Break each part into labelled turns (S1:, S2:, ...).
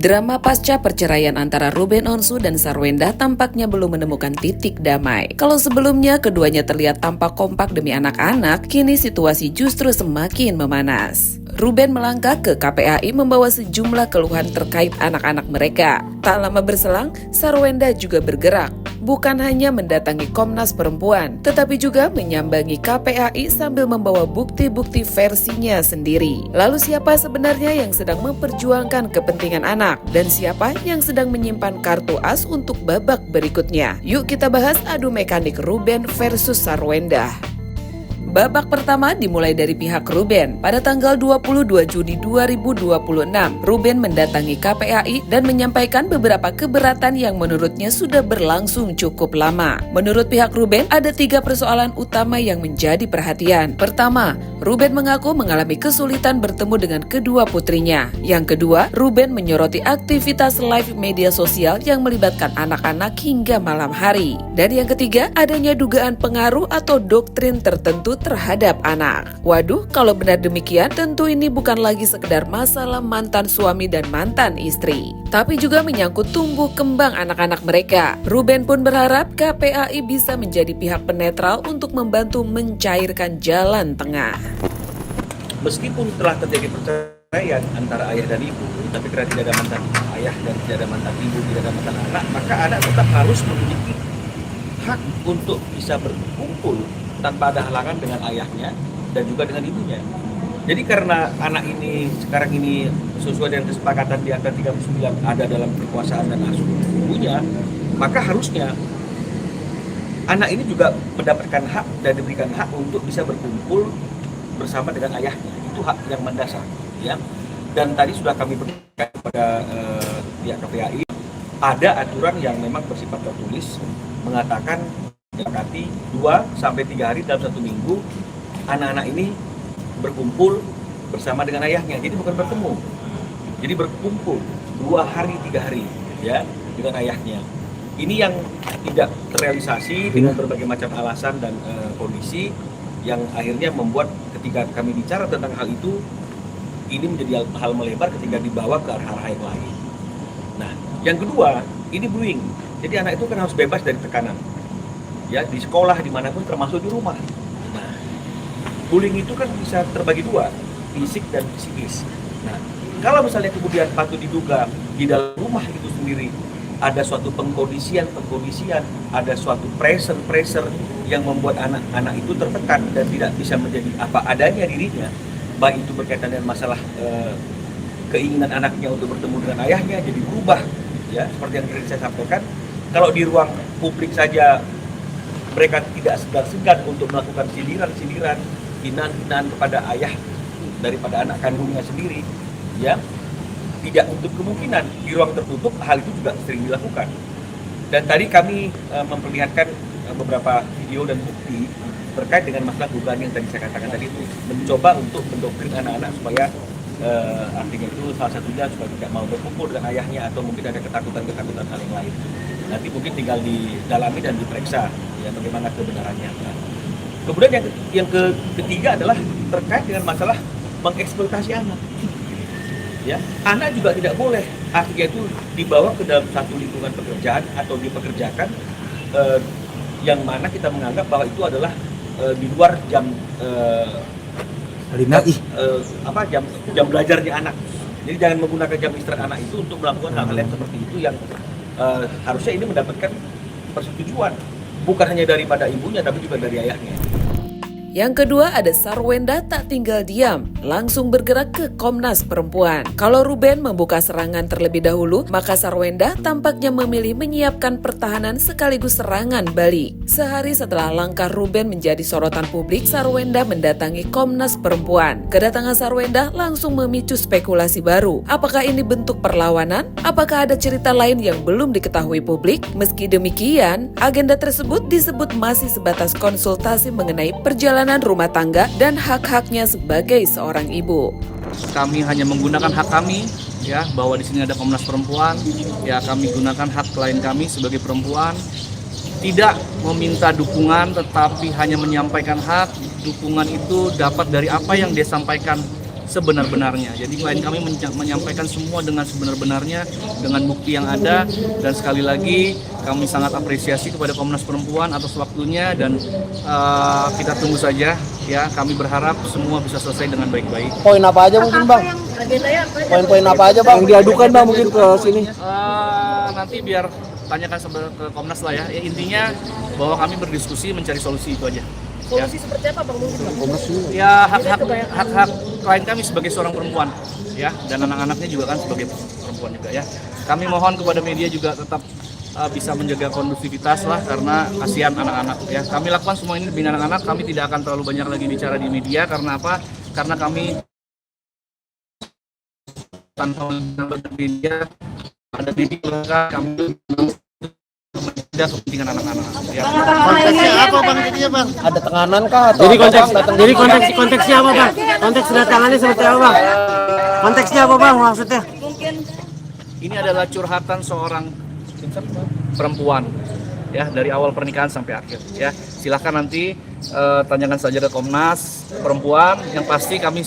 S1: Drama pasca perceraian antara Ruben Onsu dan Sarwenda tampaknya belum menemukan titik damai. Kalau sebelumnya keduanya terlihat tampak kompak demi anak-anak, kini situasi justru semakin memanas. Ruben melangkah ke KPAI membawa sejumlah keluhan terkait anak-anak mereka. Tak lama berselang, Sarwenda juga bergerak. Bukan hanya mendatangi Komnas Perempuan, tetapi juga menyambangi KPAI sambil membawa bukti-bukti versinya sendiri. Lalu siapa sebenarnya yang sedang memperjuangkan kepentingan anak? Dan siapa yang sedang menyimpan kartu as untuk babak berikutnya? Yuk kita bahas adu mekanik Ruben versus Sarwenda. Babak pertama dimulai dari pihak Ruben. Pada tanggal 22 Juni 2026, Ruben mendatangi KPAI dan menyampaikan beberapa keberatan yang menurutnya sudah berlangsung cukup lama. Menurut pihak Ruben, ada 3 persoalan utama yang menjadi perhatian. Pertama, Ruben mengaku mengalami kesulitan bertemu dengan kedua putrinya. Yang kedua, Ruben menyoroti aktivitas live media sosial yang melibatkan anak-anak hingga malam hari. Dan yang ketiga, adanya dugaan pengaruh atau doktrin tertentu terhadap anak. Waduh, kalau benar demikian, tentu ini bukan lagi sekedar masalah mantan suami dan mantan istri, tapi juga menyangkut tumbuh kembang anak-anak mereka. Ruben pun berharap KPAI bisa menjadi pihak penetral untuk membantu mencairkan jalan tengah.
S2: Meskipun telah terjadi perceraian antara ayah dan ibu, tapi karena tidak ada mantan ayah dan tidak ada mantan ibu, tidak ada mantan anak, maka anak tetap harus memiliki hak untuk bisa berkumpul tanpa ada halangan dengan ayahnya dan juga dengan ibunya. Jadi karena anak ini sekarang ini sesuai dengan kesepakatan di angka 39 ada dalam kekuasaan dan asuh ibunya, maka harusnya anak ini juga mendapatkan hak dan diberikan hak untuk bisa berkumpul bersama dengan ayahnya. Itu hak yang mendasar, ya. Dan tadi sudah kami berikan kepada pihak KPAI, ada aturan yang memang bersifat tertulis mengatakan dekati 2-3 hari dalam 1 minggu anak-anak ini berkumpul bersama dengan ayahnya. Jadi bukan bertemu, jadi berkumpul 2 hari 3 hari ya dengan ayahnya. Ini yang tidak terrealisasi dengan berbagai macam alasan dan kondisi yang akhirnya membuat ketika kami bicara tentang hal itu, ini menjadi hal melebar ketika dibawa ke arah-arah yang lain. Nah, yang kedua, ini bullying. Jadi anak itu kan harus bebas dari tekanan. Ya, di sekolah dimanapun termasuk di rumah. Nah, bullying itu kan bisa terbagi 2, fisik dan psikis. Nah, kalau misalnya kemudian patut diduga di dalam rumah itu sendiri ada suatu pengkondisian, ada suatu pressure yang membuat anak-anak itu tertekan dan tidak bisa menjadi apa adanya dirinya, baik itu berkaitan dengan masalah keinginan anaknya untuk bertemu dengan ayahnya jadi berubah, ya seperti yang tadi saya sampaikan. Kalau di ruang publik saja mereka tidak segan-segan untuk melakukan sindiran, hinaan kepada ayah daripada anak kandungnya sendiri, ya. Tidak untuk kemungkinan di ruang tertutup hal itu juga sering dilakukan. Dan tadi kami memperlihatkan beberapa video dan bukti terkait dengan masalah dugaan yang tadi saya katakan tadi itu, mencoba untuk mendoktrin anak-anak supaya artinya itu salah satunya supaya tidak mau berkumpul dengan ayahnya atau mungkin ada ketakutan hal yang lain. Nanti mungkin tinggal didalami dan diperiksa ya bagaimana kebenarannya. Nah, kemudian yang ketiga adalah terkait dengan masalah mengeksploitasi anak. Ya, anak juga tidak boleh artinya itu dibawa ke dalam satu lingkungan pekerjaan atau dipekerjakan yang mana kita menganggap bahwa itu adalah di luar jam jam belajarnya anak. Jadi jangan menggunakan jam istirahat anak itu untuk melakukan hal-hal yang seperti itu yang harusnya ini mendapatkan persetujuan bukan hanya daripada ibunya tapi juga dari ayahnya.
S1: Yang kedua ada Sarwenda tak tinggal diam, langsung bergerak ke Komnas Perempuan. Kalau Ruben membuka serangan terlebih dahulu, maka Sarwenda tampaknya memilih menyiapkan pertahanan sekaligus serangan balik. Sehari setelah langkah Ruben menjadi sorotan publik, Sarwenda mendatangi Komnas Perempuan. Kedatangan Sarwenda langsung memicu spekulasi baru. Apakah ini bentuk perlawanan? Apakah ada cerita lain yang belum diketahui publik? Meski demikian, agenda tersebut disebut masih sebatas konsultasi mengenai perjalanan rumah tangga dan hak-haknya sebagai seorang ibu.
S3: Kami hanya menggunakan hak kami, ya, bahwa di sini ada Komnas Perempuan, ya kami gunakan hak klien kami sebagai perempuan, tidak meminta dukungan, tetapi hanya menyampaikan hak. Dukungan itu dapat dari apa yang dia sampaikan sebenar-benarnya. Jadi klien kami menyampaikan semua dengan sebenar-benarnya, dengan bukti yang ada, dan sekali lagi kami sangat apresiasi kepada Komnas Perempuan atas waktunya, dan kita tunggu saja ya. Kami berharap semua bisa selesai dengan baik-baik.
S4: Poin apa aja mungkin Bang? Poin-poin apa aja Bang? Yang diadukan Bang mungkin ke sini.
S3: Nanti biar tanyakan ke Komnas lah ya. Intinya bahwa kami berdiskusi mencari solusi, itu aja.
S5: Solusi seperti apa Bang mungkin Bang?
S3: Ya hak-hak klien kami sebagai seorang perempuan ya, dan anak-anaknya juga kan sebagai perempuan juga ya. Kami mohon kepada media juga tetap bisa menjaga kondusivitas lah, karena kasihan anak-anak ya. Kami lakukan semua ini demi anak-anak. Kami tidak akan terlalu banyak lagi bicara di media, karena apa? Karena kami tanpa media ada media kami tidak kepentingan anak-anak ya.
S4: Konteksnya apa Bang jadinya Bang? Ada tekanan kah? Atau jadi konteksnya apa Bang? Konteks kedatangannya seperti apa Bang? Konteksnya apa Bang maksudnya?
S3: Ini adalah curhatan seorang perempuan ya, dari awal pernikahan sampai akhir ya. Silahkan nanti tanyakan saja ke Komnas Perempuan. Yang pasti kami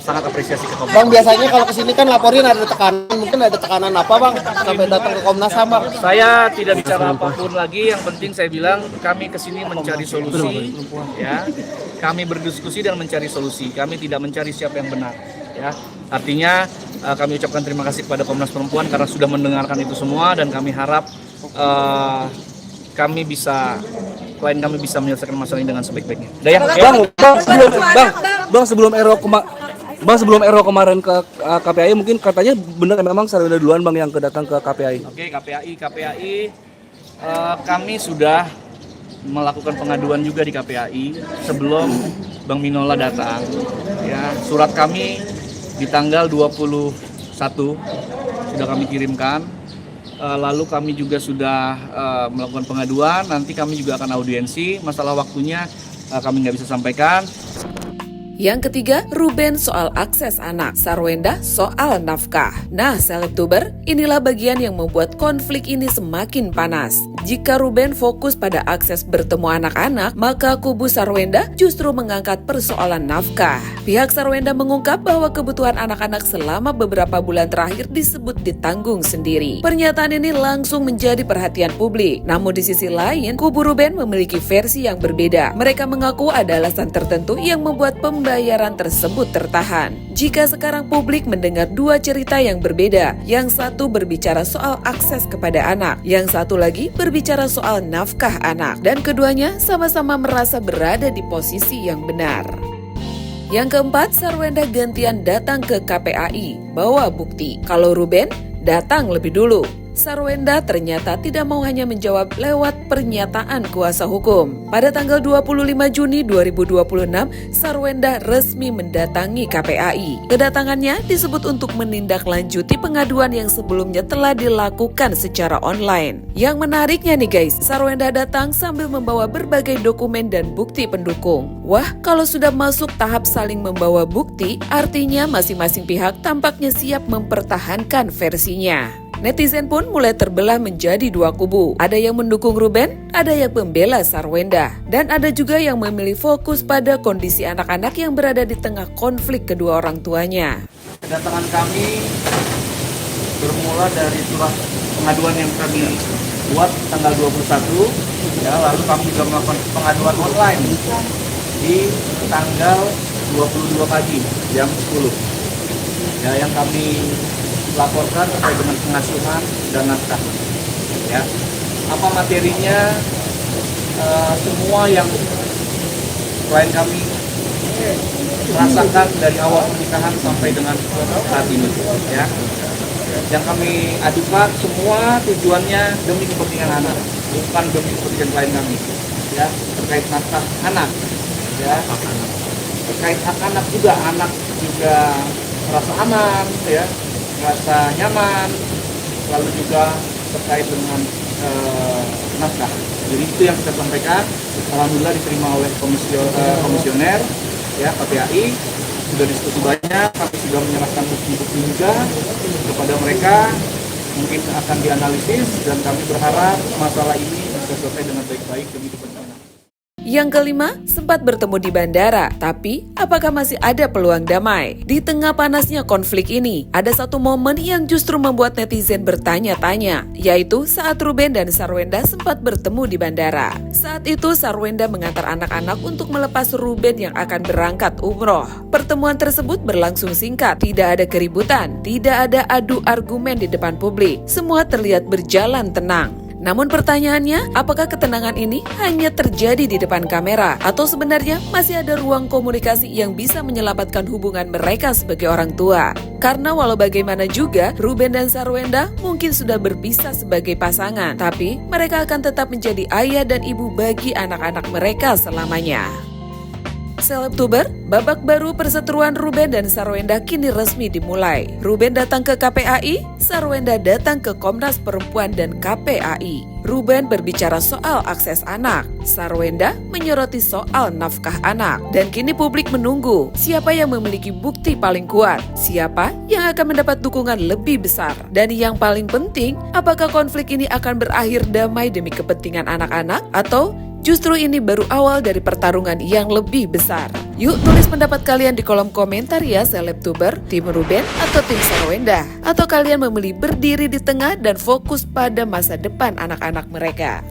S3: sangat apresiasi ke Komnas.
S4: Bang, biasanya kalau kesini kan laporin ada tekanan, mungkin ada tekanan apa Bang sampai datang ke Komnas HAM Bang?
S3: Saya tidak bicara apapun lagi, yang penting saya bilang kami kesini mencari solusi ya. Kami berdiskusi dan mencari solusi. Kami tidak mencari siapa yang benar ya. Artinya kami ucapkan terima kasih kepada Komnas Perempuan karena sudah mendengarkan itu semua, dan kami harap klien kami bisa menyelesaikan masalah ini dengan sebaik-baiknya.
S6: Bang, sebelum Ero kemarin ke KPAI, mungkin katanya benar memang Sarwenda duluan Bang yang datang ke KPAI.
S3: Oke, KPAI kami sudah melakukan pengaduan juga di KPAI sebelum Bang Minola datang. Ya, surat kami di tanggal 21 sudah kami kirimkan. Lalu kami juga sudah melakukan pengaduan. Nanti kami juga akan audiensi. Masalah waktunya kami nggak bisa sampaikan.
S1: Yang ketiga, Ruben soal akses anak, Sarwenda soal nafkah. Nah, selebtuber, inilah bagian yang membuat konflik ini semakin panas. Jika Ruben fokus pada akses bertemu anak-anak, maka kubu Sarwenda justru mengangkat persoalan nafkah. Pihak Sarwenda mengungkap bahwa kebutuhan anak-anak selama beberapa bulan terakhir disebut ditanggung sendiri. Pernyataan ini langsung menjadi perhatian publik. Namun di sisi lain, kubu Ruben memiliki versi yang berbeda. Mereka mengaku ada alasan tertentu yang membuat pembayaran tersebut tertahan. Jika sekarang publik mendengar dua cerita yang berbeda, yang satu berbicara soal akses kepada anak, yang satu lagi berbicara soal nafkah anak, dan keduanya sama-sama merasa berada di posisi yang benar. Yang keempat, Sarwenda gantian datang ke KPAI, bawa bukti. Kalau Ruben datang lebih dulu. Sarwenda ternyata tidak mau hanya menjawab lewat pernyataan kuasa hukum. Pada tanggal 25 Juni 2026, Sarwenda resmi mendatangi KPAI. Kedatangannya disebut untuk menindaklanjuti pengaduan yang sebelumnya telah dilakukan secara online. Yang menariknya nih guys, Sarwenda datang sambil membawa berbagai dokumen dan bukti pendukung. Wah, kalau sudah masuk tahap saling membawa bukti, artinya masing-masing pihak tampaknya siap mempertahankan versinya. Netizen pun mulai terbelah menjadi dua kubu. Ada yang mendukung Ruben, ada yang membela Sarwenda, dan ada juga yang memilih fokus pada kondisi anak-anak yang berada di tengah konflik kedua orang tuanya.
S3: Kedatangan kami bermula dari surat pengaduan yang kami buat tanggal 21, ya, lalu kami juga melakukan pengaduan online di tanggal 22 pagi jam 10. Ya, yang kami laporkan terkait dengan pengasuhan dan nafkah. Ya, apa materinya? Semua yang klien kami rasakan dari awal pernikahan sampai dengan saat ini. Ya, yang kami adukan semua tujuannya demi kepentingan anak, bukan demi kepentingan klien kami. Ya, terkait nafkah anak. Ya, terkait hak anak juga, anak juga merasa aman, ya, merasa nyaman, lalu juga terkait dengan nafkah. Jadi itu yang kita sampaikan. Alhamdulillah diterima oleh komisioner ya KPAI, sudah diskusi banyak, kami sudah menyerahkan bukti-bukti juga kepada mereka, mungkin akan dianalisis, dan kami berharap masalah ini bisa selesai dengan baik-baik demi kepentingan.
S1: Yang kelima, sempat bertemu di bandara, tapi apakah masih ada peluang damai? Di tengah panasnya konflik ini, ada satu momen yang justru membuat netizen bertanya-tanya, yaitu saat Ruben dan Sarwenda sempat bertemu di bandara. Saat itu Sarwenda mengantar anak-anak untuk melepas Ruben yang akan berangkat umroh. Pertemuan tersebut berlangsung singkat, tidak ada keributan, tidak ada adu argumen di depan publik. Semua terlihat berjalan tenang. Namun pertanyaannya, apakah ketenangan ini hanya terjadi di depan kamera? Atau sebenarnya masih ada ruang komunikasi yang bisa menyelamatkan hubungan mereka sebagai orang tua? Karena walau bagaimana juga, Ruben dan Sarwenda mungkin sudah berpisah sebagai pasangan, tapi mereka akan tetap menjadi ayah dan ibu bagi anak-anak mereka selamanya. Selebtuber, babak baru perseteruan Ruben dan Sarwenda kini resmi dimulai. Ruben datang ke KPAI, Sarwenda datang ke Komnas Perempuan dan KPAI. Ruben berbicara soal akses anak, Sarwenda menyoroti soal nafkah anak. Dan kini publik menunggu siapa yang memiliki bukti paling kuat, siapa yang akan mendapat dukungan lebih besar. Dan yang paling penting, apakah konflik ini akan berakhir damai demi kepentingan anak-anak atau justru ini baru awal dari pertarungan yang lebih besar? Yuk tulis pendapat kalian di kolom komentar ya Selebtuber, tim Ruben atau tim Sarwenda. Atau kalian memilih berdiri di tengah dan fokus pada masa depan anak-anak mereka?